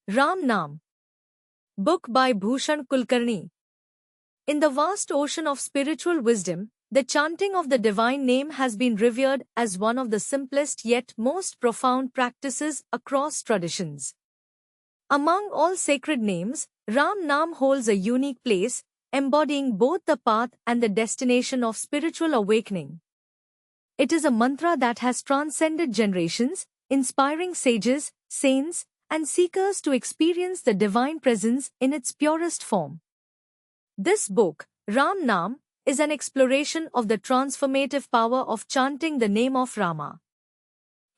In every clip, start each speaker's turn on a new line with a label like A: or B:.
A: Ram Naam. Book by Bhushan Kulkarni. In the vast ocean of spiritual wisdom, the chanting of the divine name has been revered as one of the simplest yet most profound practices across traditions. Among all sacred names, Ram Naam holds a unique place, embodying both the path and the destination of spiritual awakening. It is a mantra that has transcended generations, inspiring sages, saints, and seekers to experience the divine presence in its purest form. This book, Ram Naam, is an exploration of the transformative power of chanting the name of Rama.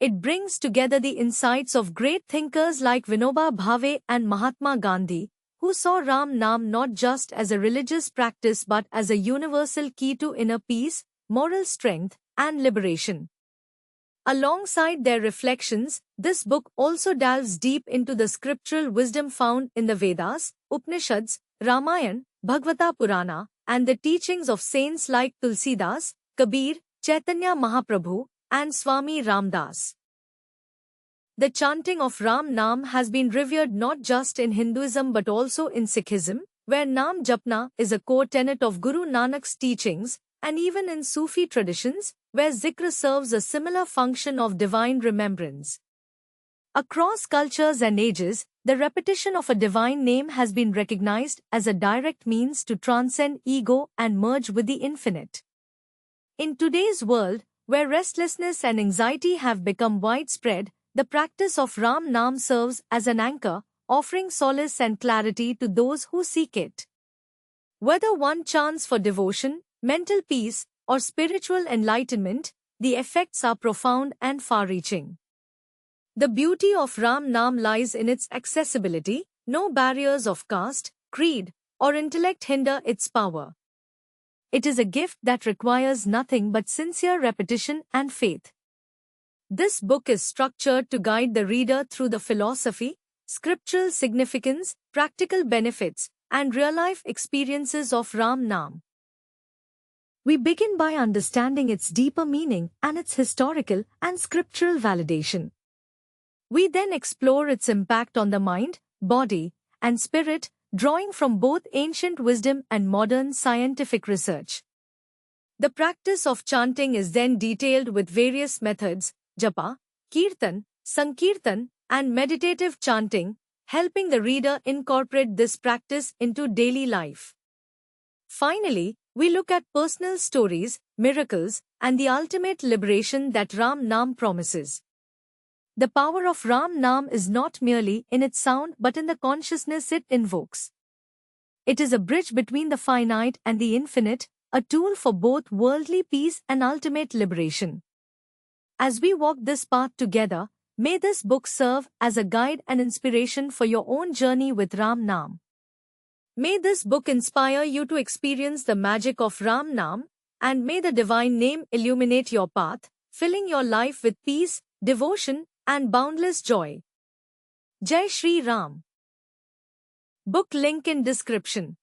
A: It brings together the insights of great thinkers like Vinoba Bhave and Mahatma Gandhi, who saw Ram Naam not just as a religious practice but as a universal key to inner peace, moral strength, and liberation. Alongside their reflections, this book also delves deep into the scriptural wisdom found in the Vedas, Upanishads, Ramayana, Bhagavata Purana, and the teachings of saints like Tulsidas, Kabir, Chaitanya Mahaprabhu, and Swami Ramdas. The chanting of Ram Naam has been revered not just in Hinduism but also in Sikhism, where Naam Japna is a core tenet of Guru Nanak's teachings, and even in Sufi traditions, where zikr serves a similar function of divine remembrance. Across cultures and ages, the repetition of a divine name has been recognized as a direct means to transcend ego and merge with the infinite. In today's world, where restlessness and anxiety have become widespread, the practice of Ram Naam serves as an anchor, offering solace and clarity to those who seek it. Whether one chants for devotion, mental peace, or spiritual enlightenment, the effects are profound and far-reaching. The beauty of Ram Naam lies in its accessibility. No barriers of caste, creed, or intellect hinder its power. It is a gift that requires nothing but sincere repetition and faith. This book is structured to guide the reader through the philosophy, scriptural significance, practical benefits, and real-life experiences of Ram Naam. We begin by understanding its deeper meaning and its historical and scriptural validation. We then explore its impact on the mind, body, and spirit, drawing from both ancient wisdom and modern scientific research. The practice of chanting is then detailed with various methods, japa, kirtan, sankirtan, and meditative chanting, helping the reader incorporate this practice into daily life. Finally, we look at personal stories, miracles, and the ultimate liberation that Ram Naam promises. The power of Ram Naam is not merely in its sound but in the consciousness it invokes. It is a bridge between the finite and the infinite, a tool for both worldly peace and ultimate liberation. As we walk this path together, may this book serve as a guide and inspiration for your own journey with Ram Naam. May this book inspire you to experience the magic of Ram Naam, and may the divine name illuminate your path, filling your life with peace, devotion, and boundless joy. Jai Shri Ram. Book link in description.